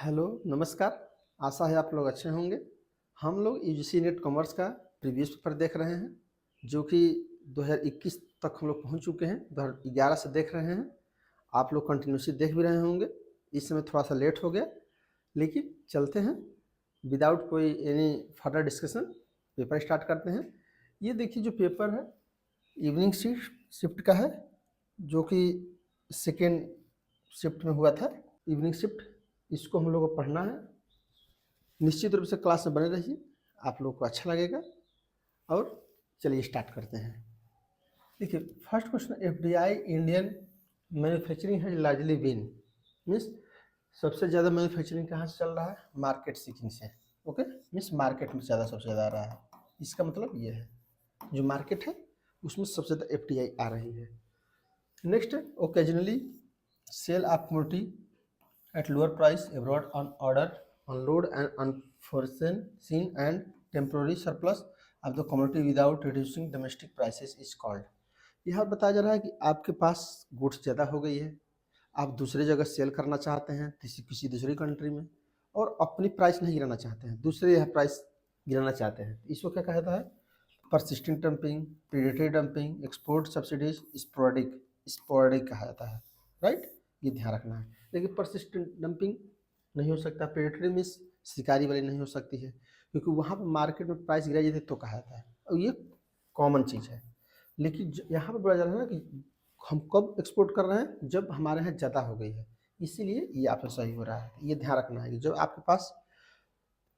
Hello, नमस्कार। आशा है आप लोग अच्छे होंगे। हम लोग यूजीसी नेट कॉमर्स का प्रीवियस पेपर देख रहे हैं, जो कि 2021 तक हम लोग पहुंच चुके हैं। 2011 से देख रहे हैं। आप लोग कंटिन्यूसली देख भी रहे होंगे। इस समय थोड़ा सा लेट हो गया, लेकिन चलते हैं विदाउट कोई any further discussion. Paper start करते हैं। ये देखिए, जो पेपर है इवनिंग शिफ्ट का है, जो कि सेकेंड शिफ्ट में हुआ था। इवनिंग शिफ्ट, इसको हम लोग को पढ़ना है। निश्चित रूप से क्लास में बने रहिए, आप लोग को अच्छा लगेगा। और चलिए स्टार्ट करते हैं। देखिए, first question, FDI Indian manufacturing है लार्जली बीन, मीन्स सबसे ज़्यादा मैन्युफैक्चरिंग कहाँ से चल रहा है? मार्केट सीकिंग से। ओके, मीन्स मार्केट में ज़्यादा सबसे ज़्यादा आ रहा है। इसका मतलब ये है, जो मार्केट है उसमें सबसे ज़्यादा एफडीआई आ रही है। नेक्स्ट है, occasionally sale of commodity at lower price abroad on order, unload and unforeseen and temporary surplus of the commodity without reducing domestic prices is called। यहाँ बताया जा रहा है कि आपके पास गुड्स ज़्यादा हो गई है, आप दूसरी जगह सेल करना चाहते हैं किसी दूसरी कंट्री में, और अपनी प्राइस नहीं गिराना चाहते हैं, दूसरे यहाँ प्राइस गिराना चाहते हैं। इसको क्या कहता है? Persistent dumping, predatory dumping, export subsidies, sporadic कहा जाता है। राइट, ये ध्यान रखना है। लेकिन परसिस्टेंट डंपिंग नहीं हो सकता, प्रेडेटरी मीन्स शिकारी वाली नहीं हो सकती है, क्योंकि वहाँ पर मार्केट में प्राइस गिराई जाती है तो कहा जाता है, और ये कॉमन चीज़ है। लेकिन यहाँ पर बोला जा रहा है ना कि हम कब एक्सपोर्ट कर रहे हैं? जब हमारे यहाँ ज़्यादा हो गई है, इसीलिए ये आपसे सही हो रहा है। ये ध्यान रखना है कि जब आपके पास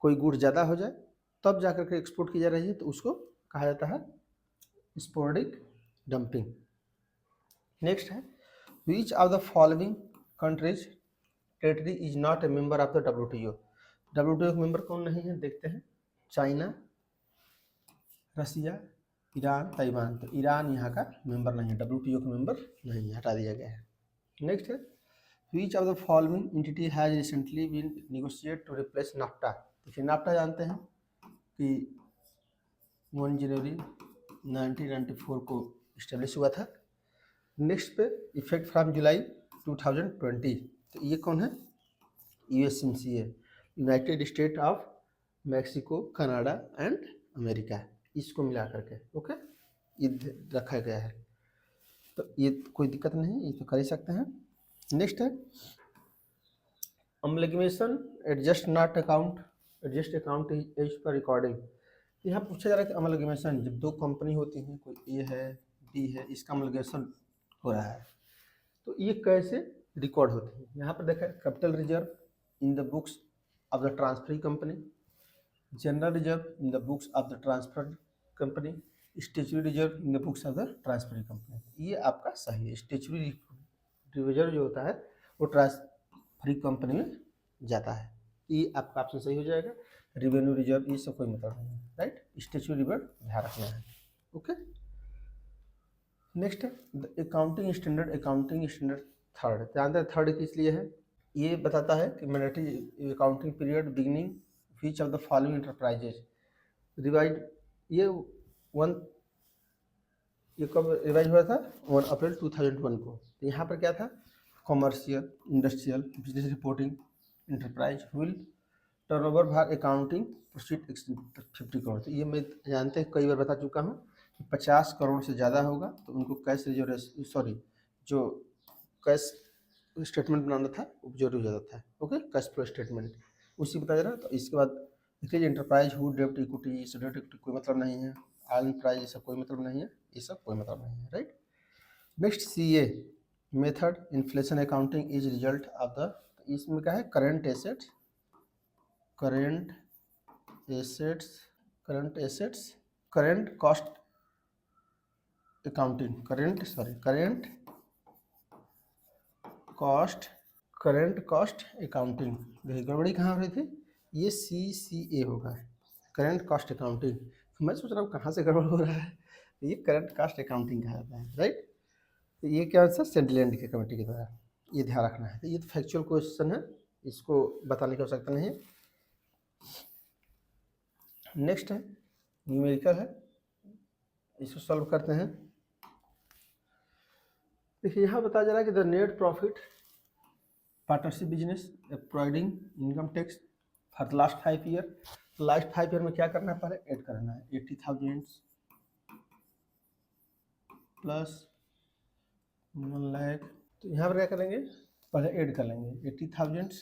कोई गुड ज़्यादा हो जाए तब जा कर के एक्सपोर्ट की जा रही है, तो उसको कहा जाता है स्पोरेडिक डंपिंग। नेक्स्ट है, which of the following countries territory is not a member of the WTO। WTO का मेंबर कौन नहीं है? देखते हैं। चाइना, रसिया, ईरान, ताइवान। तो ईरान यहाँ का मेंबर नहीं है, WTO का मेंबर नहीं है, हटा दिया गया है। नेक्स्ट है, which of the following entity has recently been negotiate to replace NAFTA. देखिए, नाफ्टा जानते हैं कि 1 जनवरी 1994 को इस्टेब्लिश हुआ था। नेक्स्ट पे, इफेक्ट फ्रॉम जुलाई 2020। तो ये कौन है? USMCA, United state of Mexico, Canada and America, इसको मिला करके। ओके, ये रखा गया है, तो ये कोई दिक्कत नहीं, ये तो कर ही सकते हैं। नेक्स्ट है, amalgamation adjust not account, adjust account as per recording. यहाँ पूछा जा रहा है कि अमलगमेशन, जब दो कंपनी होती हैं, कोई ए है बी है, इसका अमलगमेशन हो रहा है, तो ये कैसे रिकॉर्ड होती है? यहाँ पर देखा, capital reserve in the books of the transferee company, general reserve in the books of the transfer company, statutory reserve in the books of the transferee company. ये आपका सही है। स्टेचुरी रिजर्व जो होता है वो ट्रांसफरी कंपनी में जाता है, ये आपका ऑप्शन सही हो जाएगा। रिवेन्यू रिजर्व, ये सब कोई मतलब नहीं है। राइट, स्टेचुरी रिजर्व ध्यान रखना है। ओके, नेक्स्ट है, अकाउंटिंग स्टैंडर्ड थर्ड। ध्यान दें, थर्ड किस लिए है? ये बताता है कि mandatory accounting period beginning which of the following enterprises revise. ये ये कब रिवाइज हुआ था? 1 अप्रैल 2001 को। तो यहाँ पर क्या था? Commercial, industrial, business reporting enterprise will turnover bar accounting proceed 50 crore. तो ये मैं जानते हैं, कई बार बता चुका हूँ कि 50 करोड़ से ज़्यादा होगा तो उनको कैश रिजर्व, सॉरी, जो कैश स्टेटमेंट बनाना था वो जरूरी हो जाता है। ओके, कैश फ्लो स्टेटमेंट उसी बताया जा रहा है। तो इसके बाद देखिए, एंटरप्राइज हु डेब्ट इक्विटी, इस डेब्ट इक्विटी कोई मतलब नहीं है। आर्न प्राइज, ये सब कोई मतलब नहीं है, ये सब कोई मतलब नहीं है। Right, next, CA method inflation accounting is result of the, इसमें क्या है? Current assets, current assets, current assets, current cost accounting, current cost, current cost accounting. देखिए, गड़बड़ी कहाँ हो रही थी? ये CCA होगा, करंट कॉस्ट अकाउंटिंग। मैं सोच रहा हूँ कहाँ से गड़बड़ हो रहा है। ये करंट कॉस्ट अकाउंटिंग कहा जाता है। राइट, तो ये क्या आंसर? सेंट्रल के कमेटी के द्वारा, ये ध्यान रखना है। तो ये तो फैक्चुअल क्वेश्चन है, इसको बताने की आवश्यकता नहीं है। नेक्स्ट है, न्यूमेरिकल है, इसको सॉल्व करते हैं। देखिए, यहाँ बताया जा रहा है कि the net profit partnership business providing income tax for the last 5 year. तो लास्ट 5 ईयर में क्या करना है, पहले ऐड करना है 80,000 प्लस 1 लाख। तो यहाँ पर क्या करेंगे, पहले ऐड कर लेंगे 80,000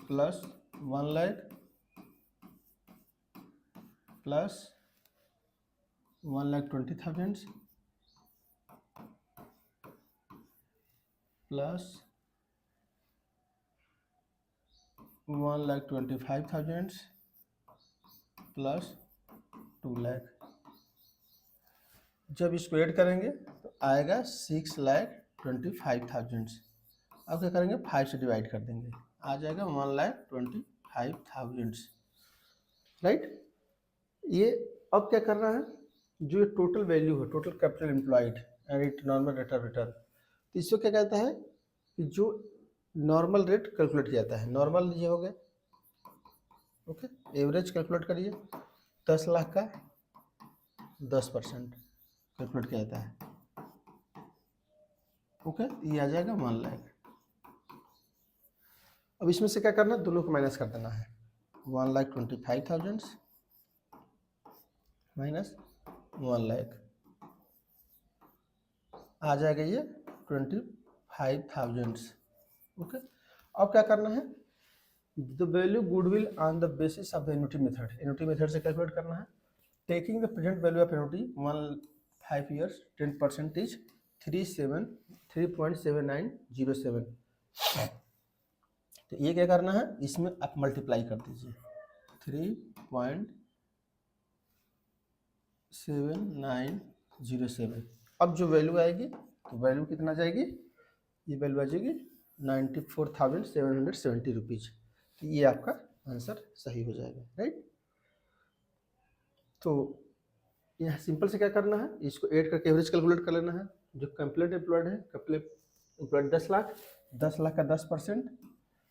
plus 1 lakh plus 1,20,000 plus 1,25,000 plus 2 lakh. जब इसको ऐड करेंगे तो आएगा 6,25,000। अब क्या करेंगे, 5 से डिवाइड कर देंगे, आ जाएगा 1,25,000, राइट। ये अब क्या करना है, जो ये टोटल वैल्यू है, total capital employed and normal rate of return, तो इसको क्या कहता है कि जो नॉर्मल रेट कैलकुलेट किया जाता है, नॉर्मल ये हो गया, ओके। एवरेज कैलकुलेट करिए, 10 लाख का 10% कैलकुलेट किया जाता है, ओके। ये आ जाएगा 1 लाख। अब इसमें से क्या करना है, दोनों को माइनस कर देना है, 1,25,000 माइनस 1 लाख, आ जाएगा ये 25,000, ओके। अब क्या करना है, the value goodwill on the basis of the annuity method, annuity method से कैलकुलेट करना है। Taking the present value of annuity 5 years 10% is 3.7907। तो ये क्या करना है, इसमें आप मल्टीप्लाई कर दीजिए 3.7907। अब जो वैल्यू आएगी, तो वैल्यू कितना जाएगी, ये वैल्यू आ जाएगी 94,770 रुपीज़। तो ये आपका आंसर सही हो जाएगा, राइट। तो यहाँ सिंपल से क्या करना है, इसको ऐड करके एवरेज कैलकुलेट कर लेना है। जो कंप्लीट एम्प्लॉयड है, कंप्लीट एम्प्लॉयड 10 लाख, 10 लाख का 10%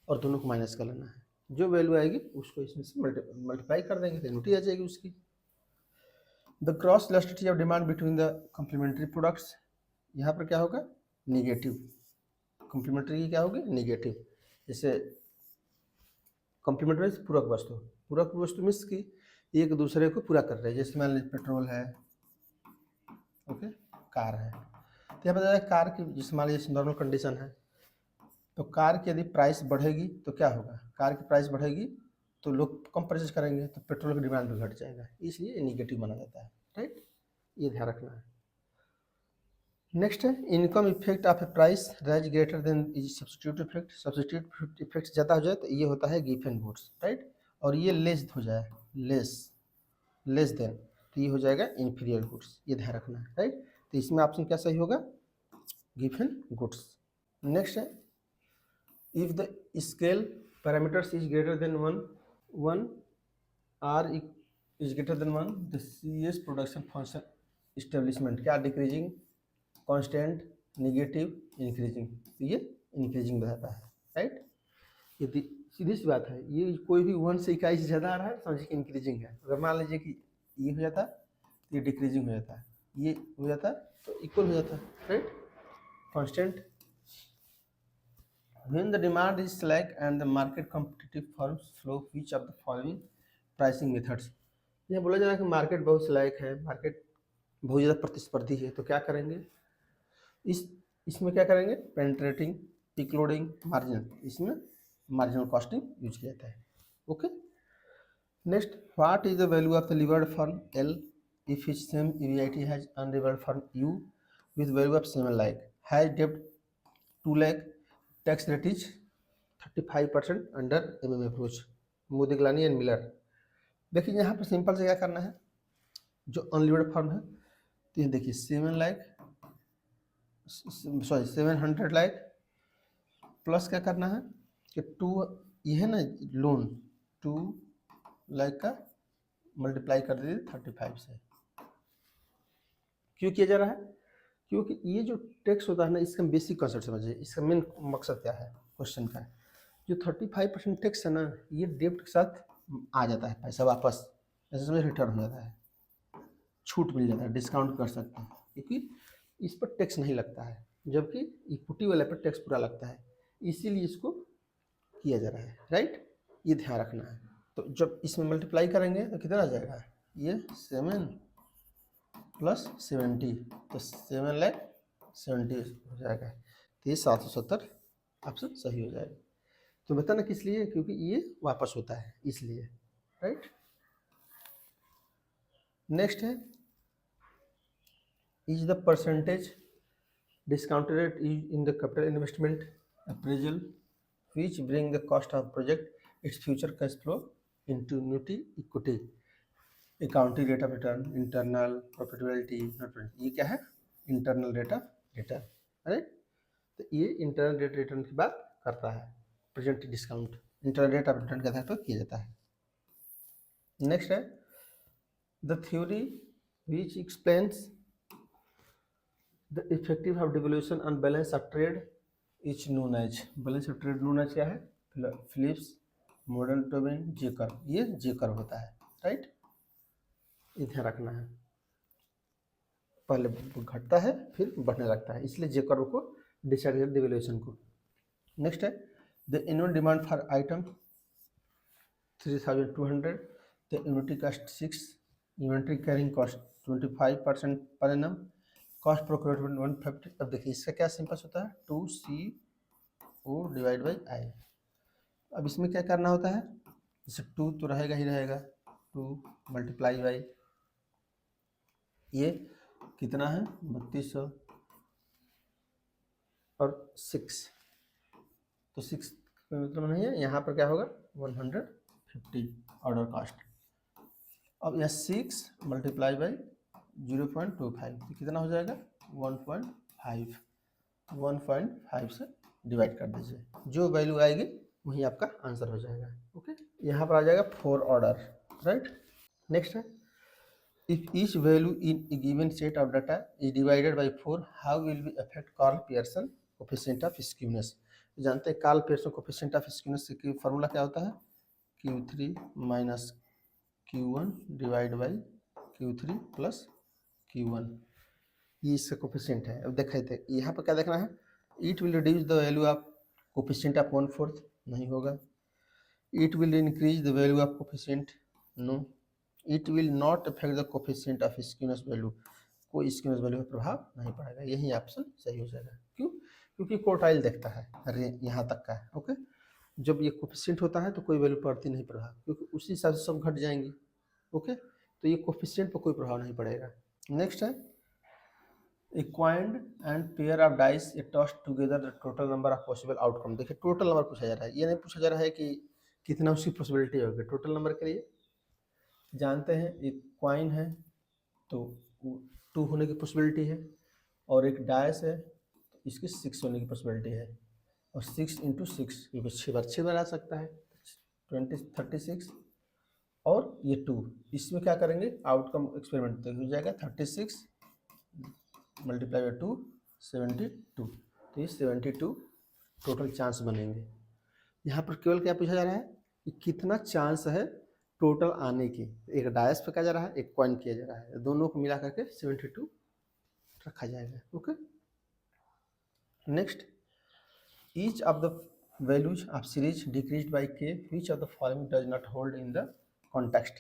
और दोनों को माइनस कर लेना है। जो वैल्यू आएगी उसको इसमें से मल्टीप्लाई कर देंगे, तो एन्युटी आ जाएगी उसकी। The cross elasticity of demand between the complementary products, यहाँ पर क्या होगा, निगेटिव। कम्प्लीमेंट्री की क्या होगी, निगेटिव। जैसे कम्प्लीमेंट्री पूरक वस्तु, पूरक वस्तु मीन्स की एक दूसरे को पूरा कर रहे हैं। जैसे मान लीजिए पेट्रोल है, ओके, कार है, तो यहाँ पर कार की, जैसे मान लीजिए नॉर्मल कंडीशन है, तो कार की यदि प्राइस बढ़ेगी तो क्या होगा, कार की प्राइस बढ़ेगी तो लोग कम परचेज करेंगे, तो पेट्रोल का डिमांड भी घट जाएगा, इसलिए निगेटिव माना जाता है, राइट। ये ध्यान रखना है। नेक्स्ट है income effect of A price rise greater than is substitute effect. Substitute effect ज़्यादा हो जाए तो ये होता है गिवन गुड्स, राइट। और ये लेस हो जाए, लेस देन, तो ये हो जाएगा इन्फीरियर गुड्स, ये ध्यान रखना है, राइट। तो इसमें ऑप्शन क्या सही होगा, गिवन गुड्स। नेक्स्ट है if the scale parameters is greater than 1 R is greater than 1 the CS production function establishment क्या डिक्रीजिंग, कांस्टेंट, नेगेटिव, इंक्रीजिंग। तो ये इंक्रीजिंग बताता है, राइट। ये सीधी सी बात है, ये कोई भी 1 से इकाई से ज़्यादा आ रहा है समझिए कि इंक्रीजिंग है। अगर मान लीजिए कि ये हो जाता तो ये डिक्रीजिंग हो जाता है, ये हो जाता तो इक्वल हो जाता, right, constant. When the demand is slack and the market competitive firms follow which of the following pricing methods। ये बोला जा रहा है कि मार्केट बहुत स्लैक है, मार्केट बहुत ज़्यादा प्रतिस्पर्धी है, तो क्या करेंगे, इसमें क्या करेंगे, पेनिट्रेटिंग, पीक लोडिंग, मार्जिन, इसमें मार्जिनल कॉस्टिंग यूज किया जाता है, okay. Next, what is the value of the levered firm L if its same EBIT has unlevered firm U with value of 7 lakh, has debt 2 lakh, tax rate is 35% under MM approach, Modigliani and Miller. देखिए यहाँ पर simple से क्या करना है, जो unlevered firm है, तो ये देखिए 700 लाख प्लस क्या करना है कि 2, ये है ना लोन, 2 लाख का मल्टीप्लाई कर दीजिए 35 से। क्यों किया जा रहा है, क्योंकि ये जो टैक्स होता है ना, इसका बेसिक कॉन्सेप्ट समझिए, इसका मेन मकसद क्या है क्वेश्चन का। जो 35% टैक्स है ना, ये डेब्ट के साथ आ जाता है, पैसा वापस ऐसे समझ रिटर्न हो जाता है, छूट मिल जाता है, डिस्काउंट कर सकते हैं, क्योंकि इस पर टैक्स नहीं लगता है, जबकि इक्विटी वाले पर टैक्स पूरा लगता है, इसीलिए इसको किया जा रहा है, राइट। ये ध्यान रखना है। तो जब इसमें मल्टीप्लाई करेंगे तो कितना आ जाएगा, ये 7 + 70, तो 7,70,000 हो जाएगा। तो ये 770 ऑप्शन सही हो जाएगा। तो बताना किस लिए, क्योंकि ये वापस होता है इसलिए, राइट। नेक्स्ट है, is the percentage discounted rate in the capital investment appraisal which bring the cost of project its future cash flow into annuity equity accounting rate of return internal profitability not ये क्या है, internal rate of return, right. तो ये internal rate return की बात करता है, present discount internal rate of return के आधार पर किया जाता है। नेक्स्ट है, the theory which explains the effective of devaluation on balance of trade is known as, balance of trade known as क्या है, Phillips, modern Tobin, J curve, ये J curve होता है, राइट। ये ध्यान रखना है, पहले घटता है फिर बढ़ने लगता है, इसलिए जे कर्व को डिसाइड कर डिवेल्यूशन को। नेक्स्ट है, the annual demand for item 3,200, the unity cost 6, inventory carrying cost 25% per annum, cost procurement 150। अब देखिए इसका क्या सिंपल होता है, 2CO डिवाइड बाई आई। अब इसमें क्या करना होता है, जैसे 2 तो रहेगा ही रहेगा, 2 मल्टीप्लाई बाई ये कितना है 3200 और 6, तो 6 मतलब नहीं है, यहाँ पर क्या होगा 150 ऑर्डर कॉस्ट। अब यहाँ 6 मल्टीप्लाई बाई 0.25, तो कितना हो जाएगा 1.5 से डिवाइड कर दीजिए, जो वैल्यू आएगी वही आपका आंसर हो जाएगा। ओके, यहाँ पर आ जाएगा 4 ऑर्डर, राइट। नेक्स्ट है, if each value in a given set of data is divided by 4 how will be affect Karl Pearson coefficient of skewness. जानते हैं Karl Pearson coefficient of skewness की फॉर्मूला क्या होता है, Q3 minus Q1 divide by Q3 plus Q1, ये इसका coefficient है। अब देखे थे यहाँ पर क्या देखना है, it will reduce the value of coefficient of 1/4, नहीं होगा। It will increase the value of coefficient, no. It will not affect the coefficient of skewness value, कोई स्क्यूनेस वैल्यू पर प्रभाव नहीं पड़ेगा, यही ऑप्शन सही हो जाएगा। क्यों, क्योंकि क्वार्टाइल देखता है, अरे यहाँ तक का है। ओके, जब ये कोफिशिएंट होता है तो कोई वैल्यू पड़ती नहीं प्रभाव, क्योंकि उसी हिसाब से सब घट जाएंगी। ओके, तो ये कोफिशिएंट पर कोई प्रभाव नहीं पड़ेगा। नेक्स्ट है, a coined and pair of dice a tossed together the total number of possible outcome। देखिए टोटल नंबर पूछा जा रहा है, ये नहीं पूछा जा रहा है कि कितना उसकी पॉसिबिलिटी होगी। टोटल नंबर के लिए जानते हैं एक कॉइन है तो 2 होने की पॉसिबिलिटी है, और एक डाइस है तो इसकी 6 होने की पॉसिबिलिटी है, और 6 × 6 क्योंकि 6 बार आ सकता है, 36 और ये 2, इसमें क्या करेंगे आउटकम एक्सपेरिमेंट हो जाएगा 36 मल्टीप्लाई बाई 2 72, तो ये 72 टोटल चांस बनेंगे। यहाँ पर केवल क्या पूछा जा रहा है कि कितना चांस है टोटल आने की, एक डायस पे क्या जा रहा है, एक कॉइन किया जा रहा है, दोनों को मिला करके 72 रखा जाएगा। Okay, next, each of the values of series decreased bye k which of the following does not hold in the context.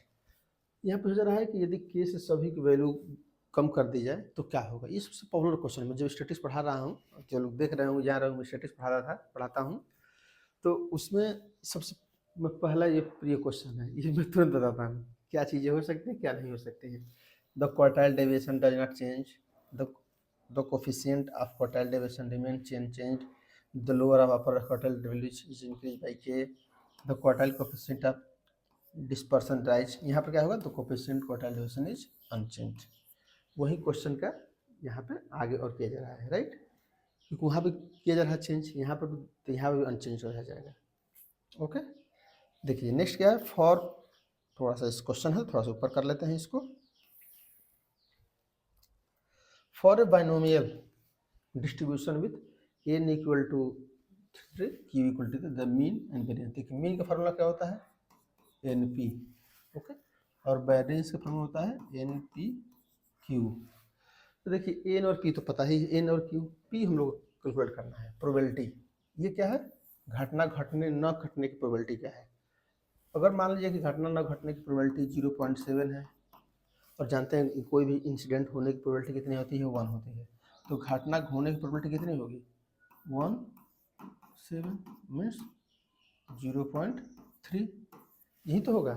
यहाँ पूछा जा रहा है कि यदि k से सभी की वैल्यू कम कर दी जाए तो क्या होगा। ये सबसे पॉपुलर क्वेश्चन है, जब स्टैटिस्टिक्स पढ़ा रहा हूँ, जो लोग देख रहे होंगे, जान रहे होंगे स्टैटिस्टिक्स पढ़ाता हूँ, तो उसमें सबसे पहला ये प्रिय क्वेश्चन है, ये मैं तुरंत बताता हूँ क्या चीज़ें हो सकती हैं क्या नहीं हो सकती हैं। The quartile deviation does not change, the coefficient of quartile deviation remain change, the lower of upper quartile values is increase by k, the quartile coefficient of dispersion rise. यहाँ पर क्या होगा, the coefficient quartile deviation is unchanged. वही question का यहाँ पे आगे और किया जा रहा है, राइट, क्योंकि वहाँ पे किया जा रहा है चेंज, यहाँ पर भी, तो यहाँ भी अनचेंज हो जाएगा। ओके, देखिए नेक्स्ट क्या है, फॉर, थोड़ा सा इस क्वेश्चन है थोड़ा सा ऊपर कर लेते हैं इसको। For a binomial distribution with n equal to 3 q equal to the mean and variance. देखिए मीन का फार्मूला क्या होता है, NP। ओके, और वेरिएंस का फार्मूला होता है NPQ। तो देखिए एन और पी तो पता ही है, एन और क्यू, पी हम लोग कैलकुलेट करना है प्रोबेबिलिटी। ये क्या है, घटना घटने न घटने की प्रोबेबिलिटी क्या है। अगर मान लीजिए कि घटना न घटने की प्रोबेबिलिटी 0.7 है, और जानते हैं कि कोई भी इंसिडेंट होने की प्रोबेबिलिटी कितनी होती है, 1 होती है। तो घटना होने की प्रोबेबिलिटी कितनी होगी, 1/7 मीन्स 0.3, यही तो होगा।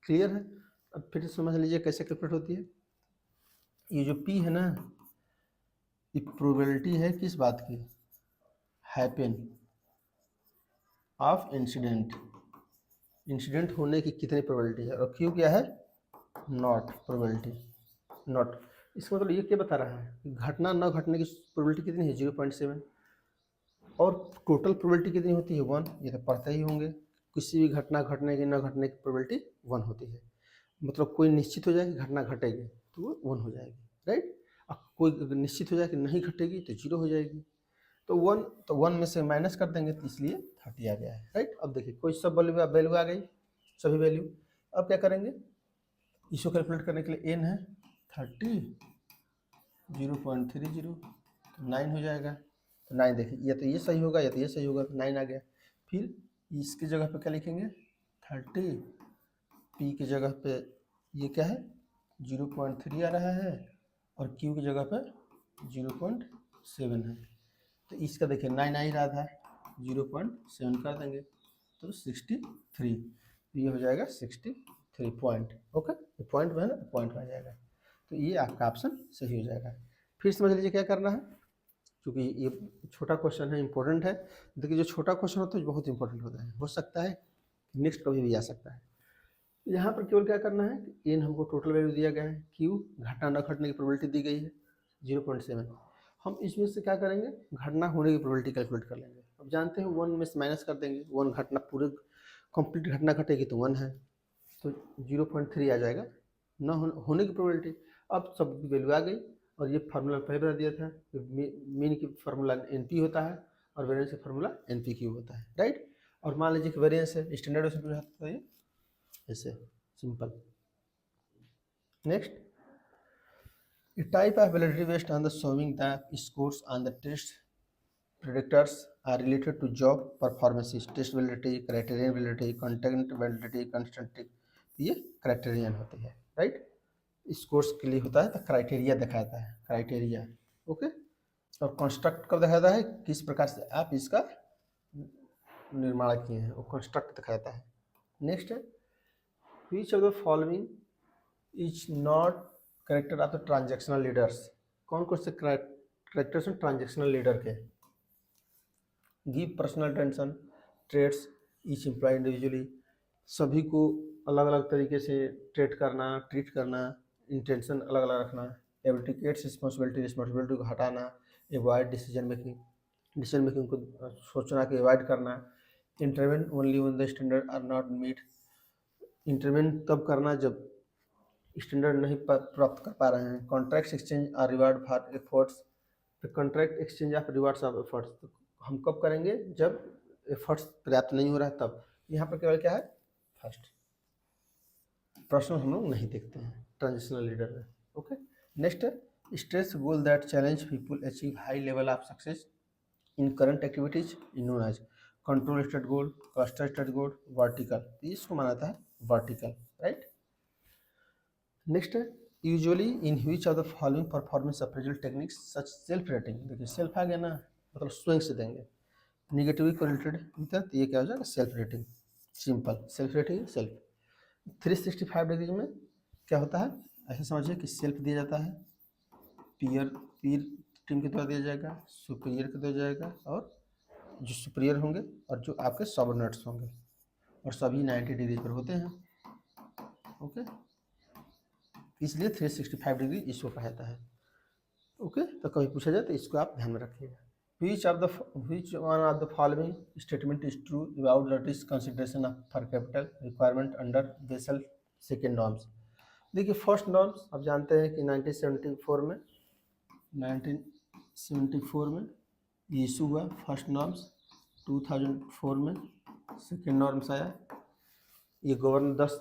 क्लियर है। अब फिर समझ लीजिए कैसे कैलकुलेट होती है। ये जो पी है ना, ये प्रोबेबिलिटी है किस बात की, हैपन ऑफ इंसिडेंट, इंसिडेंट होने की कितनी प्रोबेबिलिटी है, और क्यू क्या है, नॉट प्रोबेबिलिटी, नॉट। इसका मतलब ये क्या बता रहा है कि घटना न घटने की प्रोबेबिलिटी कितनी है, 0.7, और टोटल प्रोबेबिलिटी कितनी होती है, 1। ये तो पढ़ते ही होंगे, किसी भी घटना घटने की न घटने की प्रोबेबिलिटी 1 होती है। मतलब कोई निश्चित हो जाए कि घटना घटेगी तो वो 1 हो जाएगी, राइट। अब कोई निश्चित हो जाए कि नहीं घटेगी तो 0 हो जाएगी। तो 1 में से माइनस कर देंगे तो इसलिए 30 आ गया है, राइट। अब देखिए कोई सब वैल्यू आ गई, सभी वैल्यू। अब क्या करेंगे, इसको कैलकुलेट करने के लिए एन है 30, 0.30 तो 9 हो जाएगा। तो 9 देखिए, या तो ये सही होगा या तो ये सही होगा, तो 9 आ गया। फिर इसकी जगह पे क्या लिखेंगे, 30, पी की जगह पे ये क्या है 0.3 आ रहा है, और क्यू की जगह पे 0.7 है। तो इसका देखिए 9 आ ही रहा था, 0.7 कर देंगे तो 63, ये हो जाएगा 63 पॉइंट। ओके, ये पॉइंट में है ना, पॉइंट में आ जाएगा। तो ये आपका ऑप्शन सही हो जाएगा। फिर समझ लीजिए क्या करना है, क्योंकि ये छोटा क्वेश्चन है, इंपॉर्टेंट है। देखिए जो छोटा क्वेश्चन होता है बहुत इंपॉर्टेंट होता है, हो सकता है नेक्स्ट कभी भी आ सकता है। यहाँ पर केवल क्या करना है कि एन हमको टोटल वैल्यू दिया गया है, क्यू घटना न घटने की प्रोबेबिलिटी दी गई है 0.7। हम इसमें से क्या करेंगे, घटना होने की प्रोबेबिलिटी कैलकुलेट कर लेंगे। अब जानते हैं 1 में से माइनस कर देंगे, 1 घटना पूरे कंप्लीट घटना घटेगी तो 1 है, तो 0.3 आ जाएगा न होने की प्रोबेबिलिटी। अब सब वैल्यू आ गई, और ये फार्मूला पहले बता दिया था, मीन की फार्मूला एनपी होता है और वेरिएंस का फार्मूला एनपी क्यू होता है, राइट। और मान लीजिए कि वेरिएंस है, स्टैंडर्ड से होता है ऐसे, simple. Next, a type of validity based on the showing the scores on the test predictors are related to job performances, test validity, criterion validity, content validity, constant, ये क्राइटेरियन होती है, right. Scores के लिए होता है तो criteria दिखाता है, क्राइटेरिया, ओके। और कंस्ट्रक्ट कब दिखाता है, किस प्रकार से आप इसका निर्माण किए हैं, वो कंस्ट्रक्ट दिखाता है। नेक्स्ट है, which of the following is not character of the transactional leaders, कौन कौन से करेक्टर्स हैं ट्रांजेक्शनल लीडर के। Give personal tension, trades each employ individually, सभी को अलग अलग तरीके से ट्रीट करना, इंटेंशन अलग अलग रखना, एब्डिकेट्स रिस्पॉन्सिबिलिटी को हटाना, एवॉइड डिसीजन मेकिंग को सोचना कि एवॉइड करना, intervene only when the standard are not meet, intervene तब करना जब स्टैंडर्ड नहीं प्राप्त कर पा रहे हैं, कॉन्ट्रैक्ट एक्सचेंज और रिवार्ड फॉर एफर्ट्स, तो contract exchange of rewards of efforts तो हम कब करेंगे, जब एफर्ट्स पर्याप्त नहीं हो रहा है तब। यहाँ पर केवल क्या है, फर्स्ट प्रश्न हम लोग नहीं देखते हैं ट्रांजिशनल लीडर में, ओके। नेक्स्ट है, stress goal that challenge people achieve high level of success in current activities in known as control state goal, cluster state goal, vertical, इसको माना जाता है वर्टिकल, राइट। नेक्स्ट है, usually in which of the following performance appraisal techniques such self rating, देखिए self आ गया ना, मतलब स्वयं से देंगे, निगेटिव को रिलेटेड तो ये क्या हो जाएगा, self rating, simple self rating self. 365 degree में क्या होता है, ऐसे समझिए कि सेल्फ दिया जाता है, पीयर टीम के द्वारा दिया जाएगा, सुपीरियर को दिया जाएगा, और जो सुपीरियर होंगे और जो आपके सबऑर्डिनेट्स होंगे, और सभी 90 डिग्री पर होते हैं, ओके। इसलिए 365 डिग्री इसको कहा जाता है, ओके। तो कभी पूछा जाए तो इसको आप ध्यान में रखिएगा। which one of the following statement is true about the risk consideration of per capital requirement under Basel second norms। देखिए फर्स्ट नॉर्म्स आप जानते हैं कि 1974 में ये इशू हुआ, फर्स्ट नॉर्म्स 2004 में सेकेंड नॉर्म्स आया, ये गवर्नर 10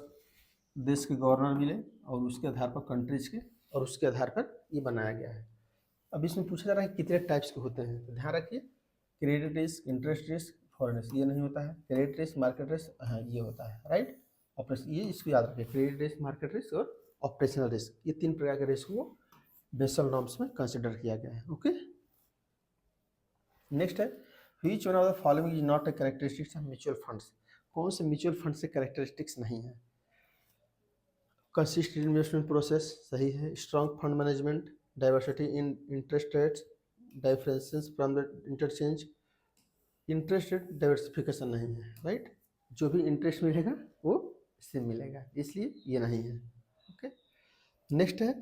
देश के गवर्नर मिले और उसके आधार पर कंट्रीज के, और उसके आधार पर ये बनाया गया है। अब इसमें पूछा जा रहा है कितने टाइप्स के होते हैं, तो ध्यान रखिए credit risk, interest risk, foreign risk ये नहीं होता है। क्रेडिट रिस्क, मार्केट रिस्क, हाँ ये होता है, राइट। ऑपरेशन, ये इसको याद रखिए, क्रेडिट रिस्क, मार्केट रिस्क और ऑपरेशनल रिस्क, ये 3 प्रकार के रिस्क को बेसल नॉर्म्स में कंसिडर किया गया है। ओके, नेक्स्ट है which one of the following is not a characteristics of mutual funds. कौन से म्यूचुअल फंड से कैरेक्टरिस्टिक्स नहीं है। कंसिस्टेंट इन्वेस्टमेंट प्रोसेस सही है, strong fund management, diversity in interest rates, differences from the interchange, interest rate diversification नहीं है, right. जो भी इंटरेस्ट मिलेगा वो इससे मिलेगा, इसलिए ये नहीं है। ओके, नेक्स्ट है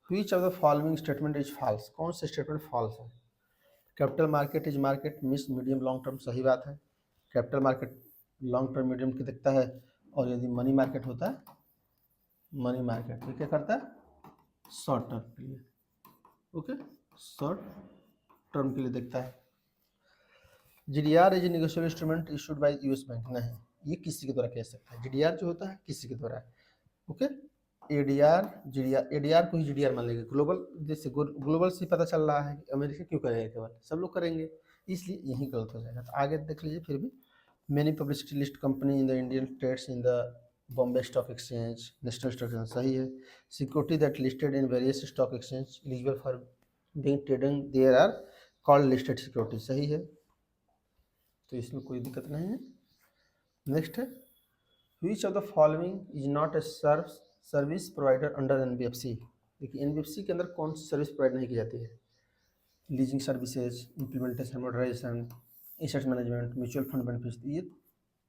which of the following statement is false. कौन से स्टेटमेंट फॉल्स है। Capital market is market miss medium long term, सही बात है। Capital market long term medium की दिखता है, और यदि मनी मार्केट होता है, मनी मार्केट ये क्या करता है, शॉर्ट टर्म के लिए, ओके, शॉर्ट टर्म के लिए देखता है। GDR is negotiable instrument issued by US bank, नहीं, ये किसी के द्वारा कह सकता है। जीडीआर जो होता है किसी के द्वारा, ओके। एडीआर, जीडीआर, एडीआर को ही जीडीआर मान लेंगे। ग्लोबल, जैसे ग्लोबल से पता चल रहा है कि अमेरिका क्यों करेगा, केवल सब लोग करेंगे, इसलिए यही गलत हो जाएगा। तो आगे देख लीजिए फिर भी, many publicity list company in the Indian trades in the Bombay stock exchange, national stock exchange, सही है। Security that listed in various stock exchange eligible for being traded there are called listed security, सही है, तो इसमें कोई दिक्कत नहीं है। नेक्स्ट है which of the following is not a service provider under NBFC. देखिए एनबीएफसी के अंदर कौन सी सर्विस प्रोवाइड नहीं की जाती है। Leasing services, implementation, modernisation, asset management, mutual fund benefits, ये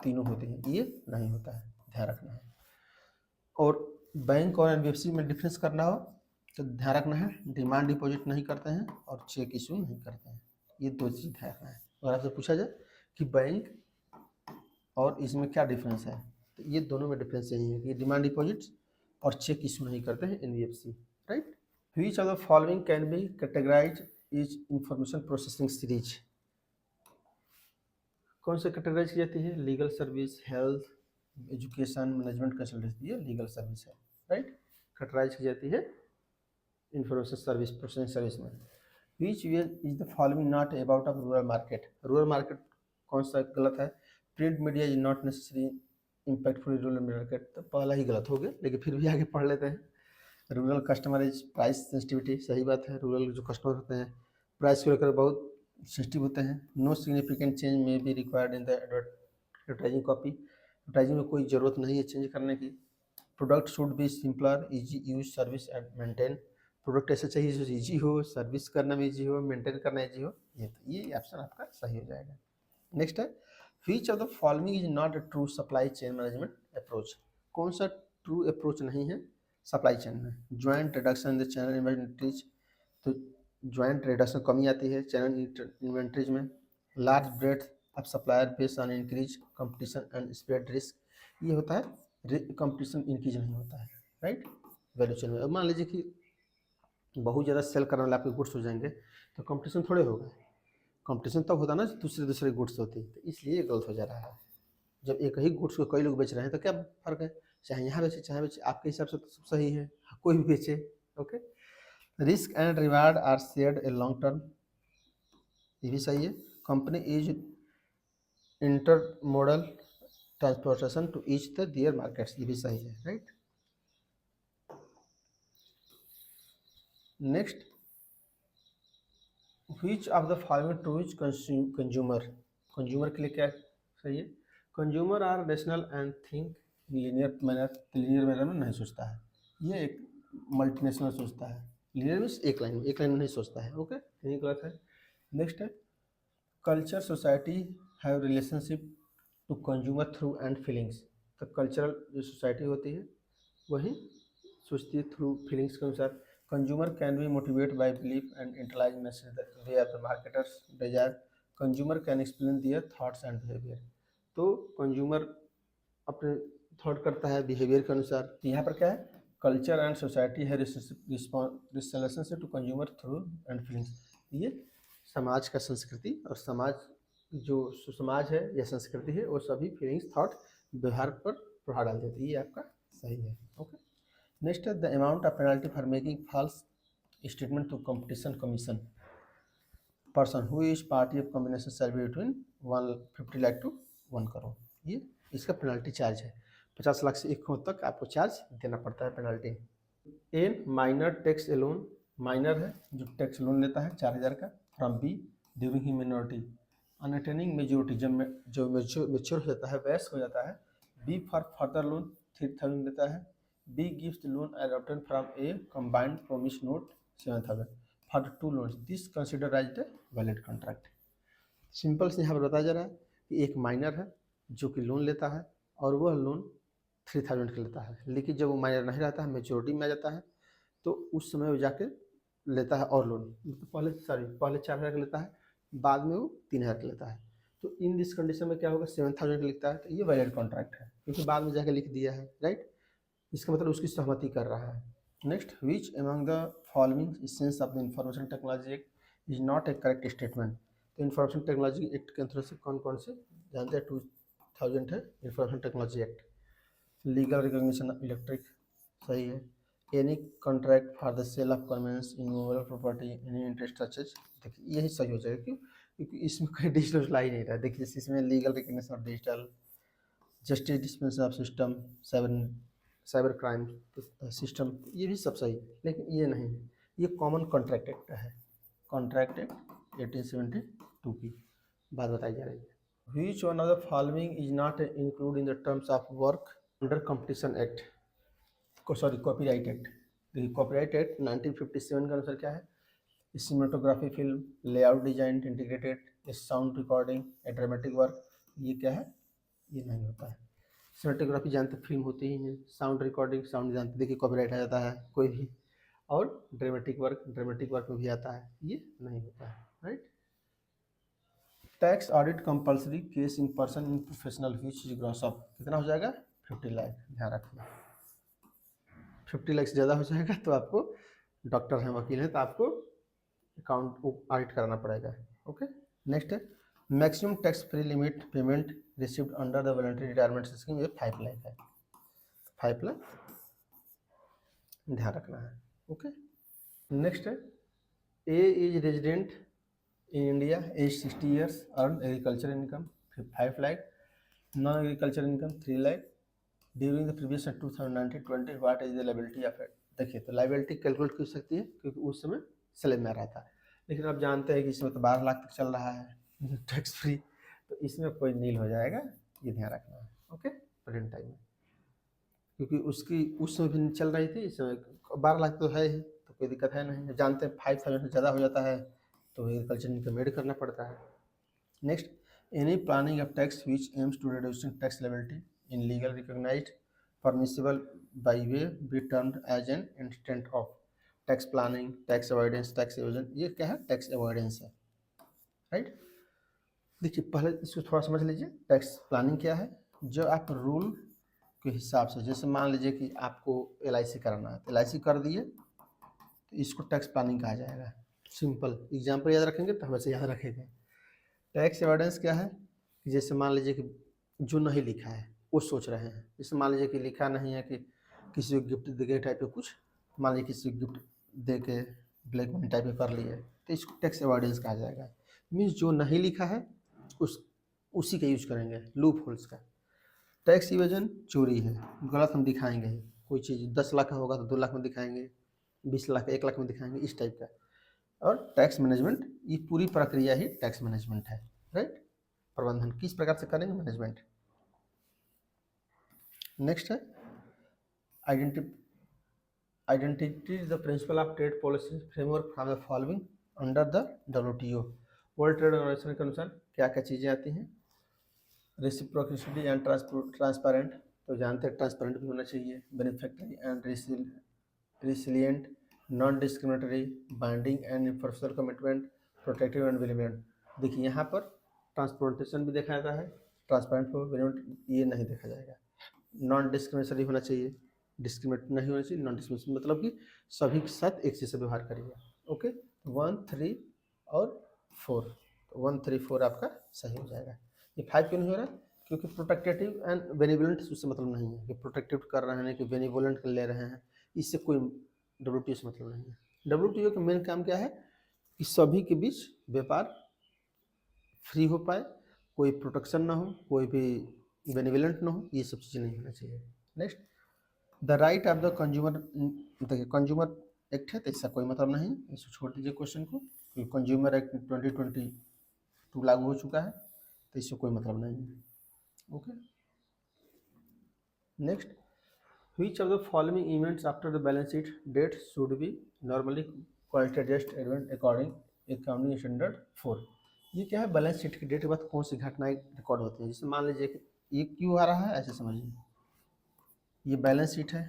तीनों होते हैं, ये नहीं होता है, ध्यान रखना है। और बैंक और एनबीएफसी में डिफरेंस करना हो तो ध्यान रखना है, डिमांड डिपॉजिट नहीं करते हैं और चेक इशू नहीं करते हैं, ये 2 चीज़ ध्यान रखना है। अगर आपसे पूछा जाए कि बैंक और इसमें क्या डिफरेंस है, तो ये दोनों में डिफरेंस यही है कि डिमांड डिपॉजिट्स और चेक इशू नहीं करते हैं NBFC, right. Which of the following can be categorised is information processing series. कौन से कैटेगराइज की जाती है, legal service, health, education, management consultancy, ये लीगल सर्विस है, राइट, कैटेगराइज की जाती है इंफॉर्मेशन सर्विस प्रोसेसिंग सर्विस में। Which is the following not about of rural market. Rural market कौन सा गलत है, print media is not necessary impactful rural market, तो पहला ही गलत हो गया, लेकिन फिर भी आगे पढ़ लेते हैं। Rural customer is price sensitivity, सही बात है, रूरल जो कस्टमर होते हैं प्राइस को लेकर बहुत सेंसिटिव होते हैं। नो सिग्निफिकेंट चेंज में be required in the advertising copy, advertising में कोई ज़रूरत नहीं है चेंज करने की। Product should be simpler, easy use, service and maintain, product ऐसा चाहिए जो ईजी हो, सर्विस करना भी ईजी हो, मेंटेन करना ईजी हो, ये ऑप्शन आपका सही हो जाएगा। नेक्स्ट है which of the following is not a true supply chain management approach. कौन सा ट्रू अप्रोच नहीं है सप्लाई चेन में। Joint reduction in the channel inventories, तो ज्वाइंट रिडक्शन कमी आती है चैनल इन्वेंट्रीज में। Large breadth of supplier based on increase competition and spread risk, ये होता है कंपटीशन इंक्रीज नहीं होता है, राइट, वैल्यू चेन में। अब मान लीजिए कि बहुत ज़्यादा सेल करने वाले आपके गुड्स हो जाएंगे तो कंपटीशन थोड़े होगा, कंपटीशन तब होता ना दूसरे गुड्स होती है, तो इसलिए गलत हो जा रहा है। जब एक ही गुड्स को कई लोग बेच रहे हैं तो क्या फ़र्क है, चाहे यहाँ बेचे चाहे बेचे, आपके हिसाब से तो सब सही है, कोई भी बेचे, okay. Risk and reward are shared a long term, ये भी सही है। Company is inter model transportation to each the their markets, ये भी सही है, right. Next which of the following true is consumer. Consumer के लिए क्या सही है, consumer are rational and think linear manner में नहीं सोचता है, ये एक मल्टीनेशनल सोचता है, लीनियर मीन्स एक लाइन में नहीं सोचता है, ओके, यही गलत है। नेक्स्ट है culture society have relationship to consumer through and feelings, तो कल्चरल जो सोसाइटी होती है वही सोचती है थ्रू फीलिंग्स के अनुसार। Consumer can be motivate by belief and इंटेलाइज message way are the marketers desire, consumer can explain their thoughts and behaviour, तो कंज्यूमर अपने थॉट करता है बिहेवियर के अनुसार। यहाँ पर क्या है, कल्चर एंड सोसाइटी है relationship to consumer through and feelings, ये समाज का संस्कृति और समाज जो समाज है या संस्कृति है वो सभी फीलिंग्स थॉट व्यवहार पर प्रभाव डाल देती है, ये आपका सही है, ओके। नेक्स्ट है the amount of penalty for making false statement to competition commission person who is party of combination shall be between 150 lakh to 1 crore. ये इसका पेनल्टी चार्ज है, 50 लाख से 1 करोड़ तक आपको चार्ज देना पड़ता है penalty. An minor tax loan, minor है जो टैक्स लोन लेता है 4000 का, फ्रॉम बी ड्यूरिंग ही मिनोरिटी अनअटेनिंग मेजोरिटी, जो मेच्योर हो जाता है, वयस्क हो जाता है। बी फॉर फर्दर लोन 3000 लेता है। B gives the loan as obtain from a combined promise note 7000 for the 2 loans, this consider as the valid contract. Simple से यहाँ पर बताया जा रहा है कि एक माइनर है जो कि लोन लेता है और वह लोन 3000 का लेता है, लेकिन जब वो माइनर नहीं रहता है, मेच्योरिटी में आ जाता है, तो उस समय वो जाके लेता है और लोन, मतलब पहले 4000 का लेता है, बाद में वो 3000 का लेता है। तो इन दिस कंडीशन में क्या होगा, 7000 का लिखता है, तो ये वैलिड कॉन्ट्रैक्ट है क्योंकि बाद में जाके लिख दिया है, राइट। इसका मतलब उसकी सहमति कर रहा है। Next, which among the following essence of the information technology act is not A correct statement. तो इंफॉर्मेशन टेक्नोलॉजी एक्ट के अंतर्गत से कौन कौन से जानते हैं, 2000 है information technology act. Legal recognition of electric, सही है। Any contract for the sale of conveyance in movable property any interest such as, देखिए यही सही हो जाएगा, क्यों, क्योंकि इसमें कोई डिजिटल ला ही नहीं रहा है। देखिए जैसे इसमें legal recognition of digital, justice dispense of system, cyber crime system, ये भी सब सही है, लेकिन ये नहीं है, ये कॉमन कॉन्ट्रैक्ट एक्ट है, कॉन्ट्रैक्ट एक्ट 1872 की बात बताई जा रही है। Which one of the following is not included in the terms of work under competition act, sorry copyright act. देखिए कॉपीराइट एक्ट 1957 के अनुसार क्या है, cinematography film, layout design integrated, sound recording, dramatic work, ये क्या है, ये नहीं होता है। सिनेमेटोग्राफी जानते फिल्म होती ही है, साउंड रिकॉर्डिंग साउंड जानते, देखिए कॉपीराइट आ जाता है कोई भी, और ड्रामेटिक वर्क में भी आता है, ये नहीं होता है, right. Tax audit compulsory case in person in professional which is gross of, कितना हो जाएगा, 50 लाख, ध्यान रखना 50 लाख से ज़्यादा हो जाएगा तो आपको, डॉक्टर हैं वकील हैं तो आपको अकाउंट को ऑडिट कराना पड़ेगा। ओके, नेक्स्ट है maximum tax free limit payment received under the voluntary retirement scheme, ये 5 लाख है, 5 लाख ध्यान रखना है। ओके, नेक्स्ट है A is resident in India age 60 years earn agriculture income 5 lakh, non agriculture income 3 lakh during the previous 2019-20 what is the liability of it. देखिए तो liability calculate कर सकती है क्योंकि उस समय स्लैब में आ रहा था, लेकिन आप जानते हैं कि इसमें तो 12 लाख तक चल रहा है टैक्स फ्री, तो इसमें कोई नील हो जाएगा, ये ध्यान रखना है। ओके, प्रेजेंट टाइम में क्योंकि उसकी उस समय भी चल रही थी, इस समय 12 लाख तो है ही, तो कोई दिक्कत है नहीं। जानते हैं 5000 से ज़्यादा हो जाता है तो एग्रीकल्चर इनकम ऐड करना पड़ता है। Next, any planning of tax which aims to reducing tax liability in legal recognized permissible by way be termed as an instance of tax planning, tax avoidance, tax evasion, ये क्या है, tax avoidance है, right. देखिए पहले इसको थोड़ा समझ लीजिए, टैक्स प्लानिंग क्या है, जो आप रूल के हिसाब से, जैसे मान लीजिए कि आपको LIC कराना है तो LIC कर दिए तो इसको टैक्स प्लानिंग कहा जाएगा। सिंपल एग्जाम्पल याद रखेंगे तो वैसे याद रखेंगे। टैक्स अवॉइडेंस क्या है, जैसे मान लीजिए कि जो नहीं लिखा है वो सोच रहे हैं, जैसे मान लीजिए कि लिखा नहीं है कि किसी को गिफ्ट दे के टाइप का कुछ, मान लीजिए किसी को गिफ्ट दे के ब्लैक मनी टाइप में कर लिए तो इसको टैक्स अवॉइडेंस कहा जाएगा। मीन्स जो नहीं लिखा है उसी का यूज करेंगे, लूप होल्स का। टैक्स इवेजन चोरी है, गलत हम दिखाएंगे ही, कोई चीज़ 10 लाख का होगा तो 2 लाख में दिखाएंगे, 20 लाख 1 लाख में दिखाएंगे, इस टाइप का। और टैक्स मैनेजमेंट, ये पूरी प्रक्रिया ही टैक्स मैनेजमेंट है, राइट। प्रबंधन किस प्रकार से करेंगे, मैनेजमेंट। नेक्स्ट है identity the principle of trade policy framework from the following under the WTO, world trade organization के अनुसार क्या क्या चीज़ें आती हैं। रेसिप्रोसिटी एंड ट्रांसपेरेंट, तो जानते हैं ट्रांसपेरेंट भी होना चाहिए। Beneficiary and resilient, non discriminatory, binding and enforceable commitment, protective and vigilant. देखिए यहाँ पर ट्रांसपोर्टेशन भी देखा जाता है, ट्रांसपेरेंट को बेनिफिट ये नहीं देखा जाएगा। नॉन डिस्क्रिमिनेटरी होना चाहिए, डिस्क्रिमिनेट नहीं होना चाहिए। नॉन डिस्क्रिमिनेशन मतलब कि सभी के साथ एक चीज़ से व्यवहार करिए। ओके, 1, 3 और 4, तो 1, 3, 4 आपका सही हो जाएगा। ये 5 क्यों नहीं हो रहा है, क्योंकि प्रोटेक्टेटिव एंड बेनिवोलेंट उससे मतलब नहीं है कि प्रोटेक्टिव कर रहे हैं कि बेनिवोलेंट ले रहे हैं, इससे कोई WTO से मतलब नहीं है। WTO का मेन काम क्या है कि सभी के बीच व्यापार फ्री हो पाए, कोई प्रोटेक्शन ना हो, कोई भी बेनिवलेंट ना हो, ये सब चीज़ें नहीं होना चाहिए। Next, the right of the consumer, देखिए कंज्यूमर एक्ट है तो इसका कोई मतलब नहीं, इसको छोड़ दीजिए क्वेश्चन को, क्योंकि कंज्यूमर एक्ट 2022 लागू हो चुका है तो इससे कोई मतलब नहीं है। Okay, next, which of the following events after the balance sheet date should be normally quality adjust event according accounting standard 4। ये क्या है, बैलेंस शीट की डेट के बाद कौन सी घटनाएं रिकॉर्ड होती हैं। जैसे मान लीजिए कि ये क्यों आ रहा है, ऐसे समझिए, ये बैलेंस शीट है,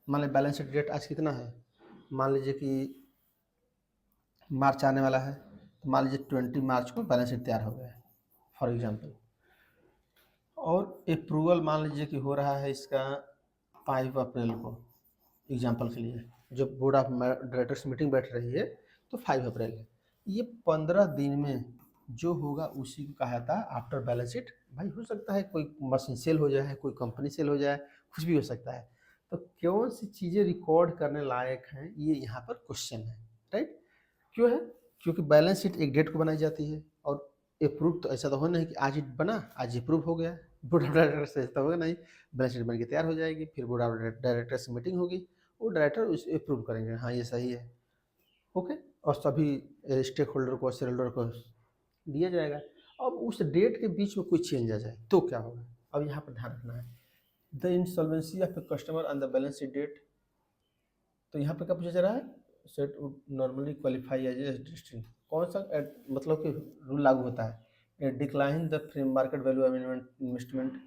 मान लीजिए बैलेंस शीट डेट आज कितना है, मान लीजिए कि मार्च आने वाला है, तो मान लीजिए 20 मार्च को बैलेंस शीट तैयार हो गया है फॉर एग्जांपल, और अप्रूवल मान लीजिए कि हो रहा है इसका 5 अप्रैल को, एग्जांपल के लिए जब बोर्ड ऑफ डायरेक्टर्स मीटिंग बैठ रही है तो 5 अप्रैल है। ये 15 दिन में जो होगा उसी को कहा था आफ्टर बैलेंस शीट। भाई हो सकता है कोई मशीन सेल हो जाए, कोई कंपनी सेल हो जाए, कुछ भी हो सकता है, तो कौन सी चीज़ें रिकॉर्ड करने लायक हैं, ये यहाँ पर क्वेश्चन है। राइट, क्यों है, क्योंकि बैलेंस शीट एक डेट को बनाई जाती है, और अप्रूव तो ऐसा तो हो नहीं कि आज ही बना आज अप्रूव हो गया, बोर्ड ऑफ डायरेक्टर से तो होगा नहीं, बैलेंस शीट बन के तैयार हो जाएगी, फिर बोर्ड ऑफ डायरेक्टर से मीटिंग होगी, वो डायरेक्टर उसे अप्रूव करेंगे, हाँ ये सही है। ओके, और सभी स्टेक होल्डर को, शेयर होल्डर को दिया जाएगा। अब उस डेट के बीच में कोई चेंज आ जाए तो क्या होगा, अब यहाँ पर ध्यान रखना है, the insolvency of the customer on the balance sheet date. तो यहाँ पर क्या पूछा जा रहा है, set would normally qualify as existing, कौन सा मतलब कि रूल लागू होता है, decline the free market value of investment,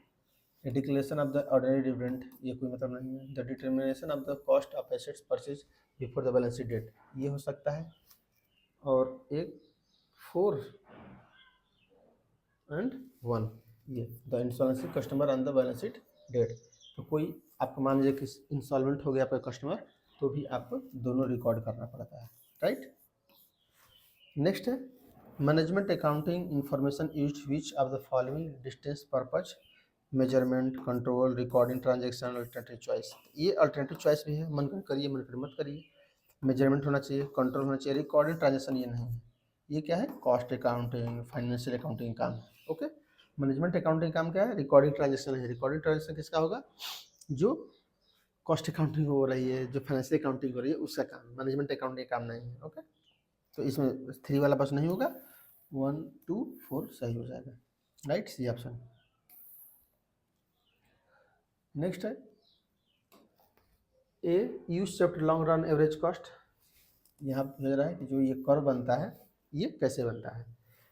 declaration of the ordinary dividend, ये कोई मतलब नहीं है, the determination of the cost of assets purchase before the balance sheet date, ये हो सकता है, और एक 4 and 1, ये the insolvency customer on the balance sheet date. तो कोई आपको मान लीजिए कि इंसॉल्वेंट हो गया आपका कस्टमर, तो भी आपको दोनों रिकॉर्ड करना पड़ता है। राइट, नेक्स्ट है management accounting information used which of the following distance purpose, measurement, control, recording transaction, alternative choice. ये अल्टरनेटिव चॉइस भी है, मन कर करिए मन कर मत करिए। मेजरमेंट होना चाहिए, कंट्रोल होना चाहिए, रिकॉर्डिंग ट्रांजेक्शन ये नहीं है, ये क्या है, कॉस्ट अकाउंटिंग, फाइनेंशियल अकाउंटिंग काम है। ओके, मैनेजमेंट अकाउंटिंग काम क्या है, रिकॉर्डिंग ट्रांजेक्शन है। रिकॉर्डिंग ट्रांजेक्शन किसका होगा, जो कॉस्ट अकाउंटिंग हो रही है, जो फाइनेंशियल अकाउंटिंग हो रही है उसका काम, मैनेजमेंट अकाउंटिंग काम नहीं है। ओके, तो इसमें 3 वाला बस नहीं होगा, 1 2 4 सही हो जाएगा। राइट, सी ऑप्शन। नेक्स्ट है a U shaped long run average cost. यहाँ भेज रहा है कि जो ये कर्व बनता है ये कैसे बनता है,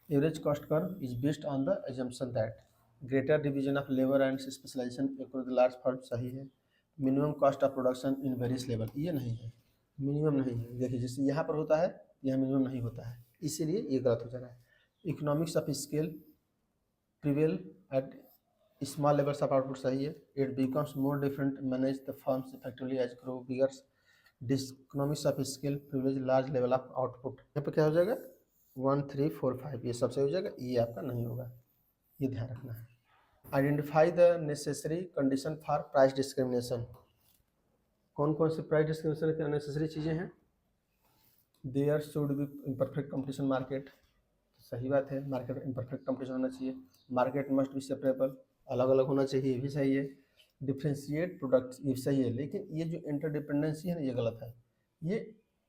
average cost curve is based on the assumption that greater division of labour and specialisation across the large firm, सही है। Minimum cost of production in various level, ये नहीं है, मिनिमम नहीं है। देखिए जैसे यहाँ पर होता है यहाँ मिनिमम नहीं होता है, इसीलिए ये गलत हो जा रहा है। Economics of scale prevail at small levels of output, सही है। It becomes more different manage the firms effectively as grow biggers, economics of scale privilege large level of output. यहाँ पर क्या हो जाएगा 1 3 4 5, ये सबसे हो जाएगा, ये आपका नहीं होगा, ये ध्यान रखना है। Identify the necessary condition for price discrimination, कौन कौन से प्राइस डिस्क्रिमिनेशन के नेसेसरी चीज़ें हैं, there should be imperfect competition market, सही बात है, मार्केट इम्परफेक्ट कंपटीशन होना चाहिए। मार्केट मस्ट बी सेपरेबल, अलग अलग होना चाहिए, ये भी सही है। डिफ्रेंशिएट प्रोडक्ट्स, ये सही है, लेकिन ये जो इंटरडिपेंडेंसी है ना ये गलत है, ये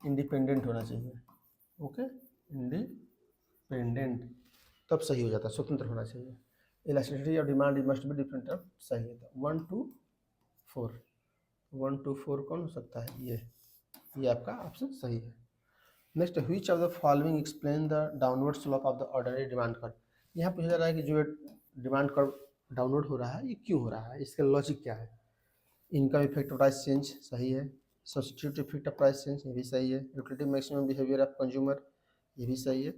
इंडिपेंडेंट होना चाहिए। ओके, इंडिपेंडेंट तब सही हो जाता है, स्वतंत्र होना चाहिए। Elasticity of demand must be different, सही है। 1 2 4, 1 2 4 कौन हो सकता है, ये आपका ऑप्शन सही है। Next, which of the following explain the downward slope of the ordinary demand curve. यहाँ पूछा जा रहा है कि जो डिमांड कर्व डाउनवर्ड हो रहा है ये क्यों हो रहा है, इसका लॉजिक क्या है। Income effect of price change, सही है। Substitute effect of price change, ये भी सही है। Utility maximum behaviour of consumer, ये भी सही है।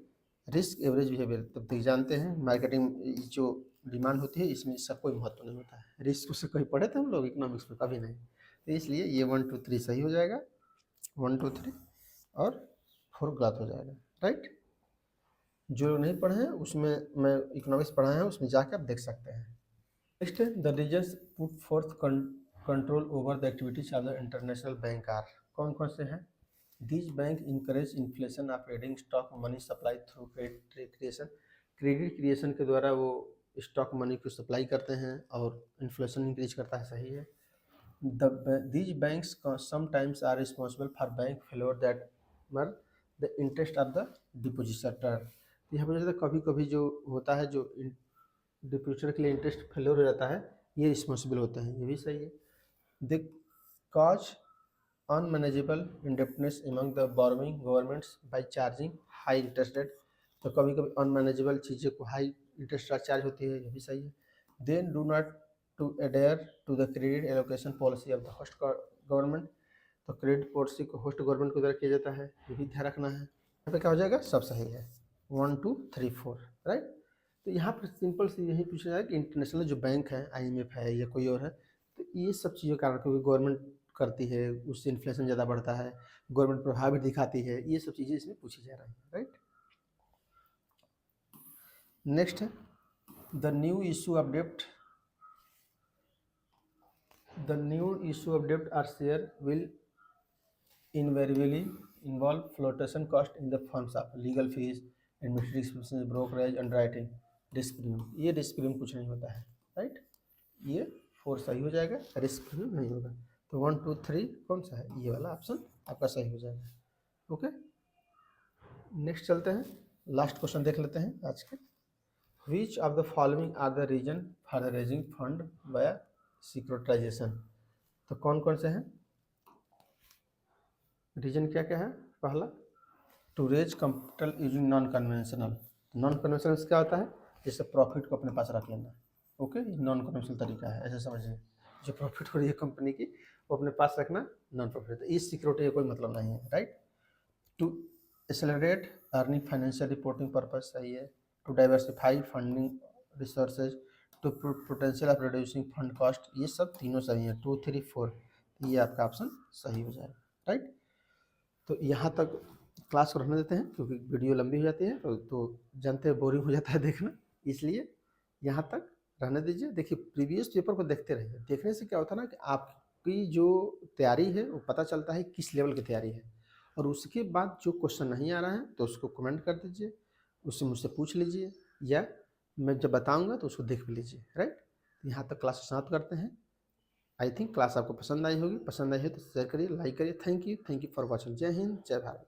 रिस्क एवरेज बिहेवियर, तब तक जानते हैं मार्केटिंग जो डिमांड होती है इसमें इसका कोई महत्व नहीं होता है, रिस्क उससे कहीं पढ़े थे हम लोग इकोनॉमिक्स में, कभी नहीं, तो इसलिए ये 1 2 3 सही हो जाएगा, 1 2 3 और 4 गलत हो जाएगा। राइट, जो नहीं पढ़े हैं उसमें मैं इकोनॉमिक्स पढ़ाए हैं उसमें जाके आप देख सकते हैं। नेक्स्ट है the reasons put forth control over the activities of the international bank are, कौन कौन से हैं? These bank encourage inflation of trading stock money supply through credit creation, credit creation के द्वारा वो स्टॉक मनी को सप्लाई करते हैं और इन्फ्लेशन इंक्रीज करता है, सही है। These banks sometimes are responsible for bank failure that were the interest of the depositor। यहाँ पर जैसे कभी कभी जो होता है, जो डिपोजिटर के लिए इंटरेस्ट फेल्योर हो जाता है, ये रिस्पॉन्सिबल होते हैं, ये भी सही है। They cause unmanageable indebtedness among the borrowing governments by charging high interest rate, तो कभी कभी अनमैनेजेबल चीज़ें को हाई इंटरेस्ट रेट चार्ज होती है, ये भी सही है। Then do not to adhere to the credit allocation policy of the host government, तो क्रेडिट पॉलिसी को होस्ट गवर्नमेंट को द्वारा किया जाता है, ये भी ध्यान रखना है। यहाँ पे क्या हो जाएगा? सब सही है, 1 2 3 4, राइट। तो यहाँ पर सिंपल से यही पूछा जाए कि इंटरनेशनल जो बैंक है, IMF है या कोई और है, तो ये सब चीज़ों के कारण, क्योंकि गवर्नमेंट करती है, उससे इन्फ्लेशन ज़्यादा बढ़ता है, गवर्नमेंट प्रभावित दिखाती है, ये सब चीज़ें इसमें पूछी जा रही हैं, राइट। नेक्स्ट है द न्यू इशू ऑफ डेप्ट, the new issue of debt or share will invariably involve flotation cost in the forms of legal fees, administrative expenses, brokerage, underwriting, risk premium। ये risk premium कुछ नहीं होता है, right. ये 4 सही हो जाएगा, रिस्क प्रीमियम नहीं होगा। तो 1 2 3 कौन सा है? ये वाला ऑप्शन आपका सही हो जाएगा। ओके, नेक्स्ट चलते हैं, लास्ट क्वेश्चन देख लेते हैं आज के। Which of the following are the reason for the raising fund by securitisation, तो कौन कौन से हैं? रीजन क्या क्या है? पहला, to raise capital using non conventional. Non conventional क्या होता है? जैसे प्रॉफिट को अपने पास रख लेना, ओके, नॉन कन्वेंशनल तरीका है, ऐसे समझिए। जो प्रॉफिट हो रही है कंपनी की, वो अपने पास रखना नॉन प्रॉफिट, तो इस सिक्योरिटी का कोई मतलब नहीं है, right. To accelerate earning financial reporting purpose, सही है। To diversify funding resources, to potential of reducing fund cost, ये सब तीनों सही है, 2 3 4, ये आपका ऑप्शन सही हो जाएगा, राइट। तो यहाँ तक क्लास को रहने देते हैं, क्योंकि वीडियो लंबी हो जाती है, तो जानते हैं बोरिंग हो जाता है देखना, इसलिए यहाँ तक रहने दीजिए। देखिए प्रीवियस पेपर को देखते रहिए, देखने से क्या होता है ना कि आपकी जो तैयारी है वो पता चलता है किस लेवल की तैयारी है, और उसके बाद जो क्वेश्चन नहीं आ रहा है तो उसको कमेंट कर दीजिए, उससे मुझसे पूछ लीजिए, या मैं जब बताऊंगा तो उसको देख भी लीजिए, राइट। यहाँ तक क्लास समाप्त करते हैं। आई थिंक क्लास आपको पसंद आई होगी, पसंद आई हो तो शेयर करिए, लाइक करिए। Thank you for watching. जय हिंद, जय भारत।